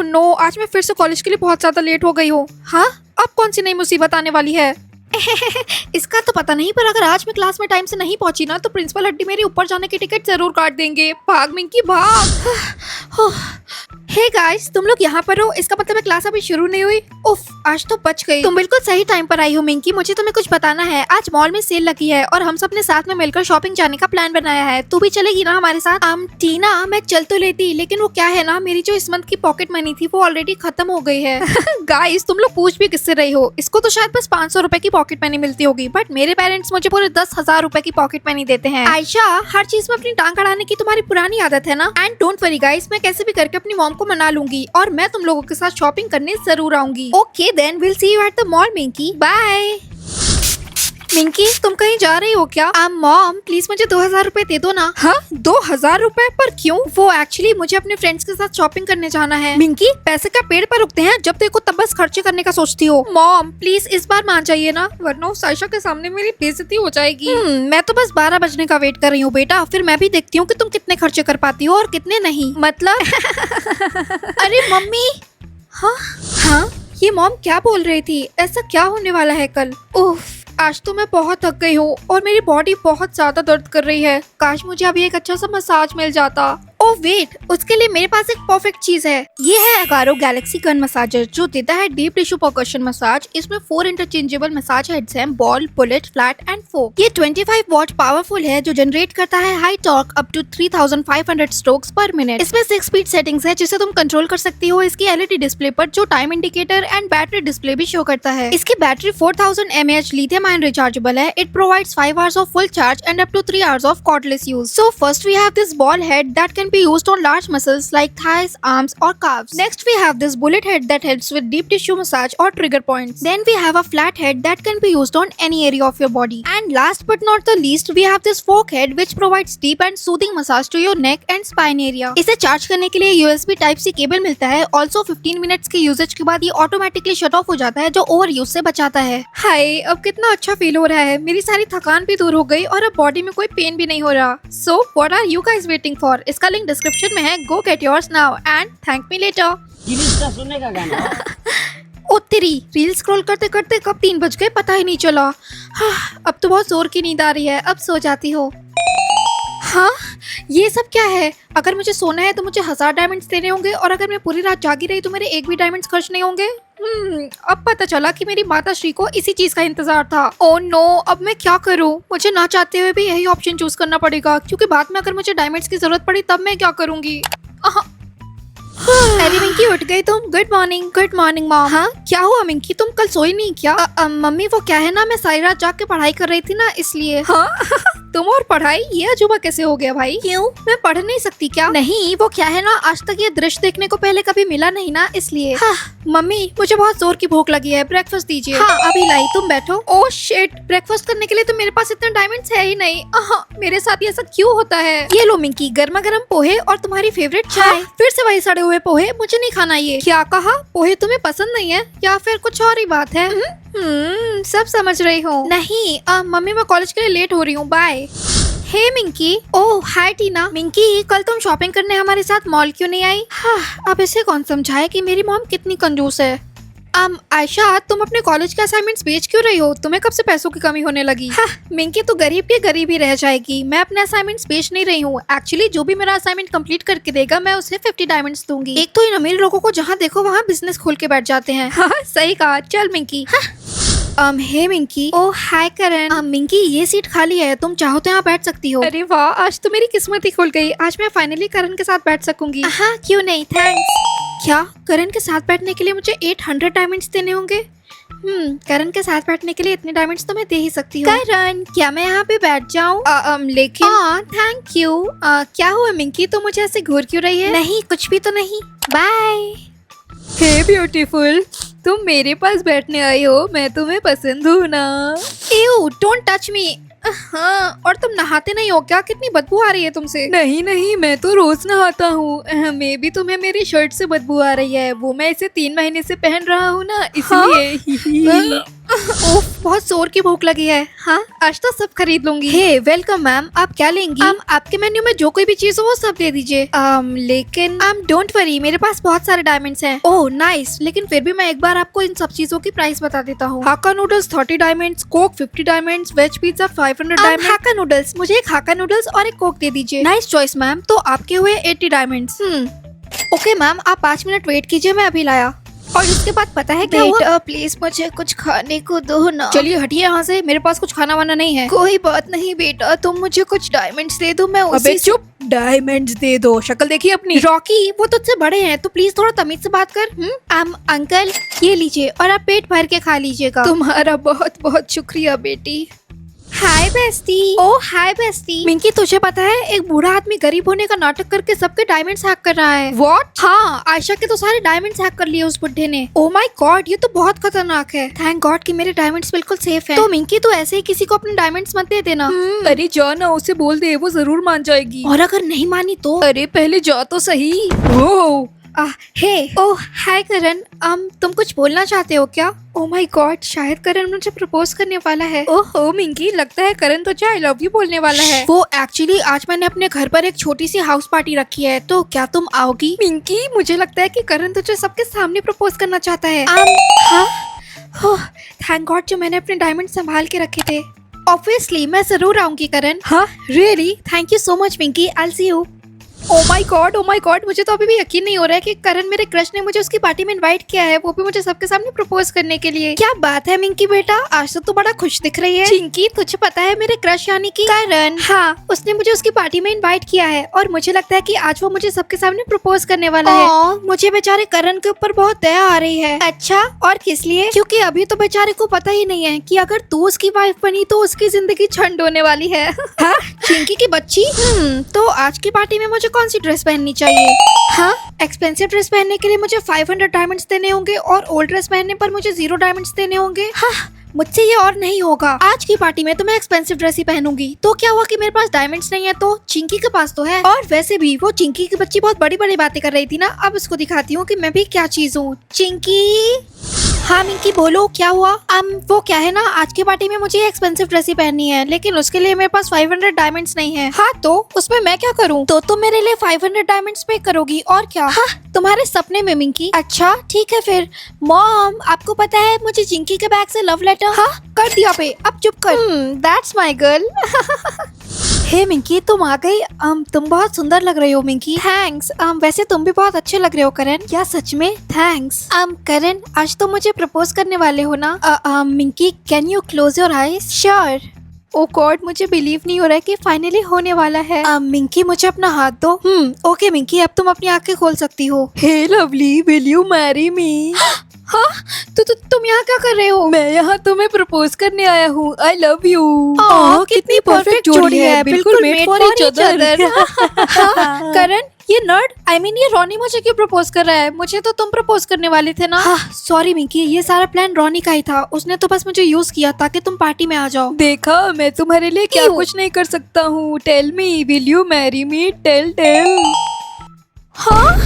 No, आज मैं फिर से कॉलेज के लिए बहुत ज्यादा लेट हो गई हूँ। हाँ, अब कौन सी नई मुसीबत आने वाली है? इसका तो पता नहीं, पर अगर आज मैं क्लास में टाइम से नहीं पहुंची ना तो प्रिंसिपल हड्डी मेरी ऊपर जाने की टिकट जरूर काट देंगे। भाग मिंकी भाग। हे गाइस, तुम लोग यहाँ पर हो, इसका मतलब है क्लास अभी शुरू नहीं हुई। उफ, आज तो बच गई। तुम बिल्कुल सही टाइम पर आई हो मिंकी, मुझे तुम्हें कुछ बताना है। आज मॉल में सेल लगी है और हम सब ने साथ में मिलकर शॉपिंग जाने का प्लान बनाया है। तू भी चलेगी ना हमारे साथ? टीना, मैं चल तो लेती, लेकिन वो क्या है ना, मेरी जो इस मंथ की पॉकेट मनी थी वो ऑलरेडी खत्म हो गई है। गाइस, तुम लोग पूछ भी किससे रही हो? इसको तो शायद बस 500 रुपए की पॉकेट मनी मिलती होगी, बट मेरे पेरेंट्स मुझे पूरे 10,000 रुपए की पॉकेट मनी देते हैं। आयशा, हर चीज में अपनी टांग अड़ाने की तुम्हारी पुरानी आदत है ना। एंड डोंट वरी गाइस, मैं कैसे भी करके अपनी मॉम को मना लूंगी और मैं तुम लोगों के साथ शॉपिंग करने जरूर आऊंगी। Okay then, will see you at the mall Minky, bye. Minky, तुम कहीं जा रही हो क्या? मॉम, प्लीज मुझे 2,000 रुपए दे दो ना। हाँ, 2,000 रुपए? पर क्यों? वो एक्चुअली मुझे अपने फ्रेंड्स के साथ शॉपिंग करने जाना है। मिंकी, पैसे का पेड़ पर उगते हैं, जब देखो तब बस खर्चे करने का सोचती हो। मॉम प्लीज इस बार मान जाइए ना, वरना उस आयशा के सामने मेरी बेइज्जती हो जाएगी। मैं तो बस 12 बजने का वेट कर रही हूँ बेटा, फिर मैं भी देखती हूँ कि तुम कितने खर्चे कर पाती हो और कितने नहीं। मतलब अरे मम्मी। हाँ, ये मॉम क्या बोल रही थी? ऐसा क्या होने वाला है कल? उफ, आज तो मैं बहुत थक गई हूँ और मेरी बॉडी बहुत ज्यादा दर्द कर रही है। काश मुझे अभी एक अच्छा सा मसाज मिल जाता। ओह वेट, उसके लिए मेरे पास एक परफेक्ट चीज है। ये है अगारो गैलेक्सी गन मसाजर, जो देता है डीप टिश्यू परकशन मसाज। इसमें 4 इंटरचेंजेबल मसाज हेड्स हैं, ball, bullet, flat and fork. ये 25 वॉट पावरफुल है, जो जनरेट करता है high torque up to 3,500 strokes per minute. इसमें 6 स्पीड सेटिंग्स है, जिसे तुम कंट्रोल कर सकती हो इसकी एलईडी डिस्प्ले पर, जो time indicator and battery display भी शो करता है। इसकी battery 4000 mAh lithium ion rechargeable है। It provides 5 hours of full charge and up to 3 hours of cordless use. So first we have this ball head that can be used on large muscles like thighs, arms or calves. Next we have this bullet head that helps with deep tissue massage or trigger points. Then we have a flat head that can be used on any area of your body. And last but not the least we have this fork head which provides deep and soothing massage to your neck and spine area. इसे charge करने के लिए USB type सी cable मिलता है। Also 15 minutes के usage के बाद ये ऑटोमेटिकली शट ऑफ हो जाता है, जो ओवर यूज से बचाता है। हाय, अब कितना अच्छा फील हो रहा है। मेरी सारी थकान भी दूर हो गई और अब बॉडी में कोई पेन भी नहीं हो रहा। So what are you guys waiting for? इसका लिंक डिस्क्रिप्शन में है, go get yours now and thank me later. का सुनने का गाना। ओ तेरी, रील स्क्रॉल करते करते कब 3 बज गए पता ही नहीं चला। हाँ, अब तो बहुत जोर की नींद आ रही है, अब सो जाती हो। हाँ, ये सब क्या है? अगर मुझे सोना है तो मुझे 1000 डायमंड्स देने होंगे और अगर मैं पूरी रात जागी रही तो मेरे एक भी डायमंड्स खर्च नहीं होंगे। अब पता चला कि मेरी माता श्री को इसी चीज का इंतजार था। ओह नो, अब मैं क्या करूं? मुझे ना चाहते हुए भी यही ऑप्शन चूज करना पड़ेगा, क्योंकि बाद में अगर मुझे डायमंड्स की जरूरत पड़ी तब मैं क्या करूंगी? अरे मिंकी, उठ गई तुम? Good morning mom. हाँ, क्या हुआ मिंकी, तुम कल सोई नहीं क्या? मम्मी वो क्या है ना, मैं सारी रात जाग के पढ़ाई कर रही थी ना, इसलिए। हाँ तुम और पढ़ाई, ये अजूबा कैसे हो गया भाई? क्यों, मैं पढ़ नहीं सकती क्या? नहीं, वो क्या है ना, आज तक ये दृश्य देखने को पहले कभी मिला नहीं ना, इसलिए। हाँ, मम्मी मुझे बहुत जोर की भूख लगी है, ब्रेकफास्ट दीजिए। हाँ अभी लाई, तुम बैठो। ओह शिट, ब्रेकफास्ट करने के लिए तो मेरे पास इतना डायमंड्स है ही नहीं। मेरे साथ ये सब क्यों होता है? ये लो मिंकी, गर्मा गर्म पोहे और तुम्हारी फेवरेट चाय। फिर से वही सड़े हुए पोहे, मुझे नहीं खाना ये। क्या कहा? पोहे तुम्हें पसंद नहीं है या फिर कुछ और ही बात है? सब समझ रही हूँ। नहीं मम्मी, मैं कॉलेज के लिए लेट हो रही हूँ, बाय। हे मिंकी। ओह हाय टीना। मिंकी, कल तुम शॉपिंग करने हमारे साथ मॉल क्यों नहीं आई? हाँ, अब इसे कौन समझाए कि मेरी मॉम कितनी कंजूस है। आयशा, तुम अपने कॉलेज के असाइनमेंट्स बेच क्यों रही हो? तुम्हें कब से पैसों की कमी होने लगी? हाँ, मिंकी तो गरीब के गरीब ही रह जाएगी। मैं अपने असाइनमेंट्स बेच नहीं रही हूँ। एक्चुअली जो भी मेरा असाइनमेंट कंप्लीट करके देगा मैं उसे 50 डायमंड्स दूंगी। एक तो इन अमीर लोगों को जहाँ देखो वहाँ बिजनेस खोल के बैठ जाते हैं। हाँ सही कहा, चल मिंकी। हे मिंकी। ओह हाय करण। मिंकी, ये सीट खाली है, तुम चाहो तो यहाँ बैठ सकती हो। अरे वाह, आज तो मेरी किस्मत ही खुल गई। आज मैं फाइनली करण के साथ बैठ सकूंगी। हाँ क्यों नहीं, थैंक्स। क्या, करण के साथ बैठने के लिए मुझे 800 डायमंड्स देने होंगे? करण के साथ बैठने के लिए इतने डायमंड्स तो मैं दे ही सकती हूँ। करण, क्या मैं यहाँ पे बैठ जाऊँ? लेकिन थैंक यू। क्या हुआ मिंकी, तो मुझे ऐसे घूर क्यों रही है? नहीं, कुछ भी तो नहीं, बाय। हे ब्यूटीफुल, तुम मेरे पास बैठने आई हो, मैं तुम्हें पसंद हूँ ना? Ew, don't touch me। हाँ, और तुम नहाते नहीं हो क्या? कितनी बदबू आ रही है तुमसे। नहीं, मैं तो रोज नहाता हूँ। मे भी तुम्हें मेरी शर्ट से बदबू आ रही है, वो मैं इसे 3 महीने से पहन रहा हूँ ना, इसलिए। ओफ, बहुत जोर की भूख लगी है। हाँ, आज तो सब खरीद लूंगी। हे वेलकम मैम, आप क्या लेंगी? आपके मेन्यू में जो कोई भी चीज हो वो सब दे दीजिए। लेकिन डोंट वरी, मेरे पास बहुत सारे डायमंड्स हैं। ओह नाइस, लेकिन फिर भी मैं एक बार आपको इन सब चीजों की प्राइस बता देता हूँ। Hakka noodles 30 diamonds, Coke 50 diamonds, veg pizza 500 diamonds. Hakka noodles, मुझे एक हाका नूडल्स और एक कोक दे दीजिए। नाइस चॉइस मैम, तो आपके हुए 80 डायमंड्स। ओके मैम, आप 5 मिनट वेट कीजिए, मैं अभी लाया। और उसके बाद पता है क्या हुआ? प्लीज मुझे कुछ खाने को दो ना। चलिए हटिए यहाँ से, मेरे पास कुछ खाना वाना नहीं है। कोई बात नहीं बेटा, तुम मुझे कुछ डायमंड्स दे दो, मैं अबे चुप, डायमंड्स दे दो, शक्ल देखी अपनी। रॉकी, वो तुझसे बड़े हैं तो प्लीज थोड़ा तमीज से बात कर। अंकल ये लीजिए और आप पेट भर के खा लीजिएगा। तुम्हारा बहुत बहुत शुक्रिया बेटी। हाय बेस्टी। ओ हाय बेस्टी। मिंकी, तुझे पता है एक बूढ़ा आदमी गरीब होने का नाटक करके सबके डायमंड्स हैक कर रहा है। What? हाँ, आयशा के तो सारे डायमंड्स हैक कर लिए उस बुढ़े ने। ओ माय गॉड, ये तो बहुत खतरनाक है। थैंक गॉड कि मेरे डायमंड्स बिल्कुल सेफ हैं। तो मिंकी, तू ऐसे ही किसी को अपने डायमंड्स मत दे देना। अरे जा ना, उसे बोल दे, वो जरूर मान जाएगी। और अगर नहीं मानी तो? अरे पहले जा तो सही। ओह हे, ओह हाय करण, तुम कुछ बोलना चाहते हो क्या? ओ माय गॉड, शायद करण मुझे प्रपोज करने वाला है। ओहो मिंकी, लगता है करण तो आई लव यू बोलने वाला है। वो एक्चुअली आज मैंने अपने घर पर एक छोटी सी हाउस पार्टी रखी है, तो क्या तुम आओगी? मिंकी, मुझे लगता है कि करण तुझे सबके सामने प्रपोज करना चाहता है। थैंक गॉड जो मैंने अपने डायमंड संभाल के रखे थे। ऑब्वियसली मैं जरूर आऊंगी करण। हाँ really, thank you so much Minki, I will see you. Oh my God, मुझे तो अभी भी यकीन नहीं हो रहा है कि करण मेरे क्रश ने मुझे उसकी पार्टी में इनवाइट किया है, वो भी मुझे सबके सामने प्रपोज करने के लिए। क्या बात है मिंकी बेटा, आज तो तू बड़ा खुश दिख रही है। चिंकी, तुझे पता है मेरे क्रश यानी कि करण, हाँ, उसने मुझे उसकी पार्टी में इनवाइट किया है और मुझे लगता है कि आज वो मुझे सबके सामने प्रपोज करने वाला है। मुझे बेचारे करण के ऊपर बहुत दया आ रही है। अच्छा, और किस लिए? क्योंकि अभी तो बेचारे को पता ही नहीं है कि अगर तू उसकी वाइफ बनी तो उसकी जिंदगी छंड होने वाली है। हाँ, चिंकी की बच्ची। तो आज की पार्टी में मुझे कौन सी ड्रेस पहननी चाहिए? हाँ, एक्सपेंसिव ड्रेस पहनने के लिए मुझे 500 डायमंड्स देने होंगे और ओल्ड ड्रेस पहनने पर मुझे 0 डायमंड्स देने होंगे। हाँ, मुझसे ये और नहीं होगा। आज की पार्टी में तो मैं एक्सपेंसिव ड्रेस ही पहनूंगी। तो क्या हुआ कि मेरे पास डायमंड्स नहीं है, तो चिंकी के पास तो है। और वैसे भी वो चिंकी की बच्ची बहुत बड़ी बड़ी बातें कर रही थी ना, अब उसको दिखाती हूँ कि मैं भी क्या चीज हूँ। चिंकी। हाँ मिंकी बोलो, क्या हुआ? वो क्या है ना, आज की पार्टी में मुझे एक्सपेंसिव ड्रेस ही पहननी है, लेकिन उसके लिए मेरे पास 500 डायमंड्स नहीं है। हाँ, तो उसमें मैं क्या करूँ? तो तुम मेरे लिए 500 डायमंड्स पे करोगी और क्या? हाँ, तुम्हारे सपने में मिंकी। अच्छा ठीक है फिर। मॉम, आपको पता है मुझे चिंकी के बैग से लव लेटर। हाँ, कर दिया पे, अब चुप कर। That's my girl. Hey Minky, तुम आ गई। तुम बहुत सुंदर लग रही हो मिंकी। थैंक्स। वैसे तुम भी बहुत अच्छे लग रहे हो करण। क्या सच में? थैंक्स। करण, आज तो मुझे प्रपोज करने वाले हो ना? Minky, can you close your eyes? Sure. Oh god, मुझे बिलीव नहीं हो रहा है कि फाइनली होने वाला है। मिंकी, मुझे अपना हाथ दो। ओके मिंकी, अब तुम अपनी आंखें खोल सकती हो। Hey lovely, will you marry me? हाँ, तुम यहाँ क्या कर रहे हो? मैं यहाँ तुम्हें प्रपोज करने आया हूँ। I love you. कितनी परफेक्ट जोड़ी है, बिल्कुल मेड फॉर ईच अदर। करण, ये नर्ड, I mean ये रॉनी मुझे क्यों प्रपोज कर रहा है? मुझे तो तुम प्रपोज करने वाले थे ना। हाँ, सॉरी मिंकी, ये सारा प्लान रॉनी का ही था। उसने तो बस मुझे यूज किया ताकि तुम पार्टी में आ जाओ। देखा, मैं तुम्हारे लिए क्या कुछ नहीं कर सकता हूँ। Tell me, will you marry me? Tell. हाँ